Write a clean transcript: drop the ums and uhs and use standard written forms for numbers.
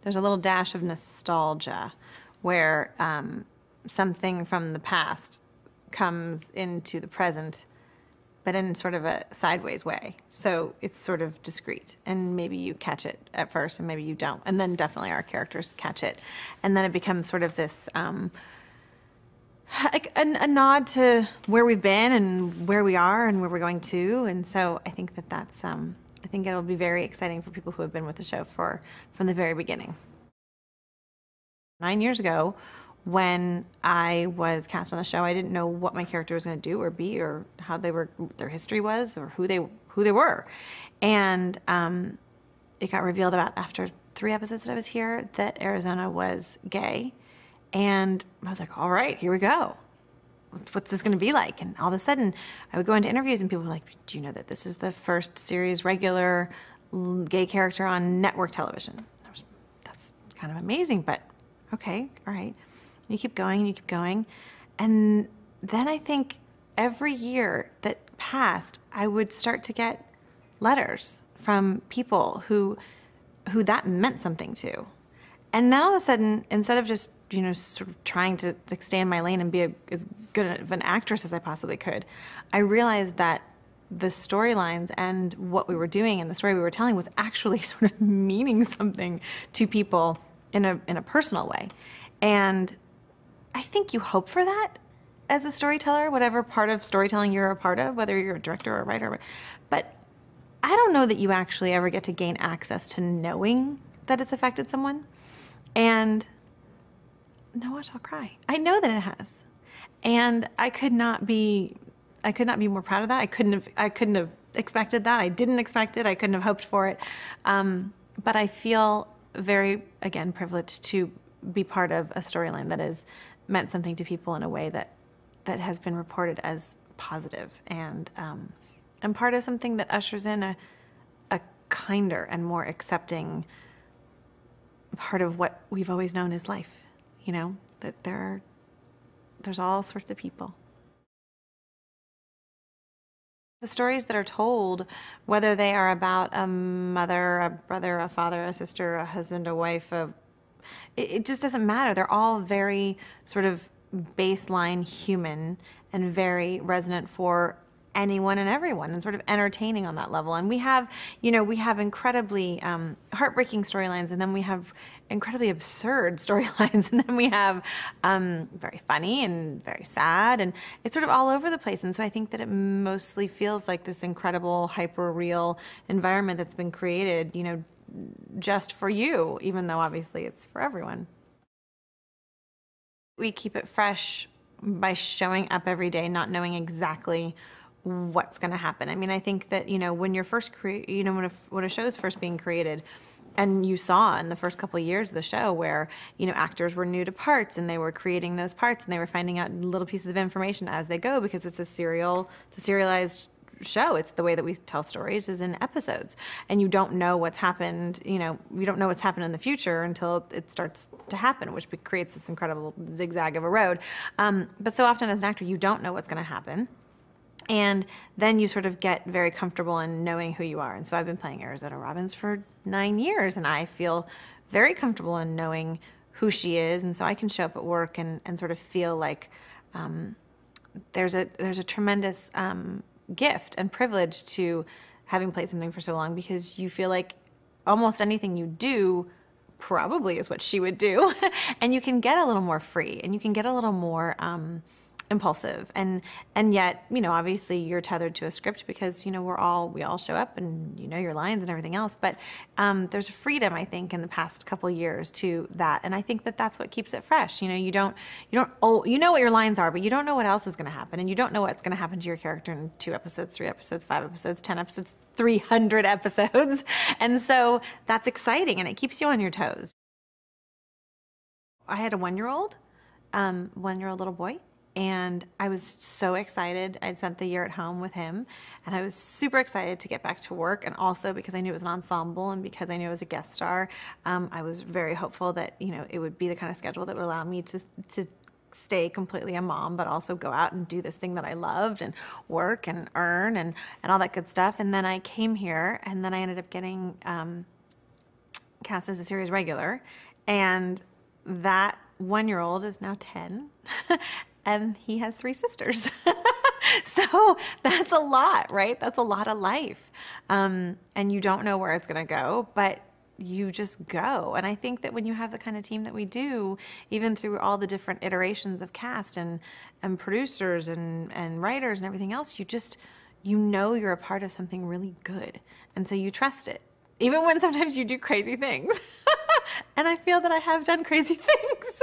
there's a little dash of nostalgia where something from the past comes into the present, but in sort of a sideways way. So it's sort of discreet, and maybe you catch it at first and maybe you don't. And then definitely our characters catch it. And then it becomes sort of this, like a nod to where we've been and where we are and where we're going to. And so I think that's, I think it'll be very exciting for people who have been with the show from the very beginning. 9 years ago, when I was cast on the show, I didn't know what my character was going to do or be, or how their history was, or who they were. And it got revealed about after 3 episodes that I was here that Arizona was gay. And I was like, all right, here we go. What's this going to be like? And all of a sudden, I would go into interviews and people were like, do you know that this is the first series regular gay character on network television? That's kind of amazing, but okay, all right. You keep going and you keep going. And then I think every year that passed, I would start to get letters from people who that meant something to. And then all of a sudden, instead of just, sort of trying to stay in my lane and be as good of an actress as I possibly could, I realized that the storylines and what we were doing and the story we were telling was actually sort of meaning something to people in a personal way. And I think you hope for that as a storyteller, whatever part of storytelling you're a part of, whether you're a director or a writer. But I don't know that you actually ever get to gain access to knowing that it's affected someone. And no, watch, I'll cry. I know that it has. And I could not be more proud of that. I couldn't have expected that. I didn't expect it. I couldn't have hoped for it. But I feel very, again, privileged to be part of a storyline that has meant something to people in a way that has been reported as positive, and part of something that ushers in a kinder and more accepting part of what we've always known as life. That there's all sorts of people. The stories that are told, whether they are about a mother, a brother, a father, a sister, a husband, a wife, it just doesn't matter. They're all very sort of baseline human and very resonant for anyone and everyone, and sort of entertaining on that level. And we have incredibly heartbreaking storylines, and then we have incredibly absurd storylines, and then we have very funny and very sad, and it's sort of all over the place. And so I think that it mostly feels like this incredible, hyper-real environment that's been created, just for you, even though obviously it's for everyone. We keep it fresh by showing up every day, not knowing exactly what's going to happen. I mean, I think that, when you're first when a show is first being created, and you saw in the first couple of years of the show where, actors were new to parts and they were creating those parts and they were finding out little pieces of information as they go, because it's a serialized show. It's the way that we tell stories is in episodes, and you don't know what's happened. You don't know what's happened in the future until it starts to happen, which creates this incredible zigzag of a road. But so often as an actor, you don't know what's going to happen. And then you sort of get very comfortable in knowing who you are. And so I've been playing Arizona Robbins for 9 years, and I feel very comfortable in knowing who she is. And so I can show up at work and sort of feel like there's a tremendous gift and privilege to having played something for so long, because you feel like almost anything you do probably is what she would do. And you can get a little more free, and you can get a little more impulsive, and yet, obviously you're tethered to a script, because we all show up and your lines and everything else. But there's a freedom, I think, in the past couple of years to that, and I think that that's what keeps it fresh. You know what your lines are, but you don't know what else is going to happen, and you don't know what's going to happen to your character in 2 episodes, 3 episodes, 5 episodes, 10 episodes, 300 episodes, and so that's exciting, and it keeps you on your toes. I had a 1-year-old little boy. And I was so excited. I'd spent the year at home with him, and I was super excited to get back to work. And also because I knew it was an ensemble, and because I knew it was a guest star, I was very hopeful that it would be the kind of schedule that would allow me to stay completely a mom, but also go out and do this thing that I loved, and work and earn and all that good stuff. And then I came here, and then I ended up getting cast as a series regular, and that 1-year-old is now 10, and he has 3 sisters. So that's a lot, right? That's a lot of life. And you don't know where it's going to go, but you just go. And I think that when you have the kind of team that we do, even through all the different iterations of cast and producers and writers and everything else, you know you're a part of something really good. And so you trust it, even when sometimes you do crazy things. And I feel that I have done crazy things.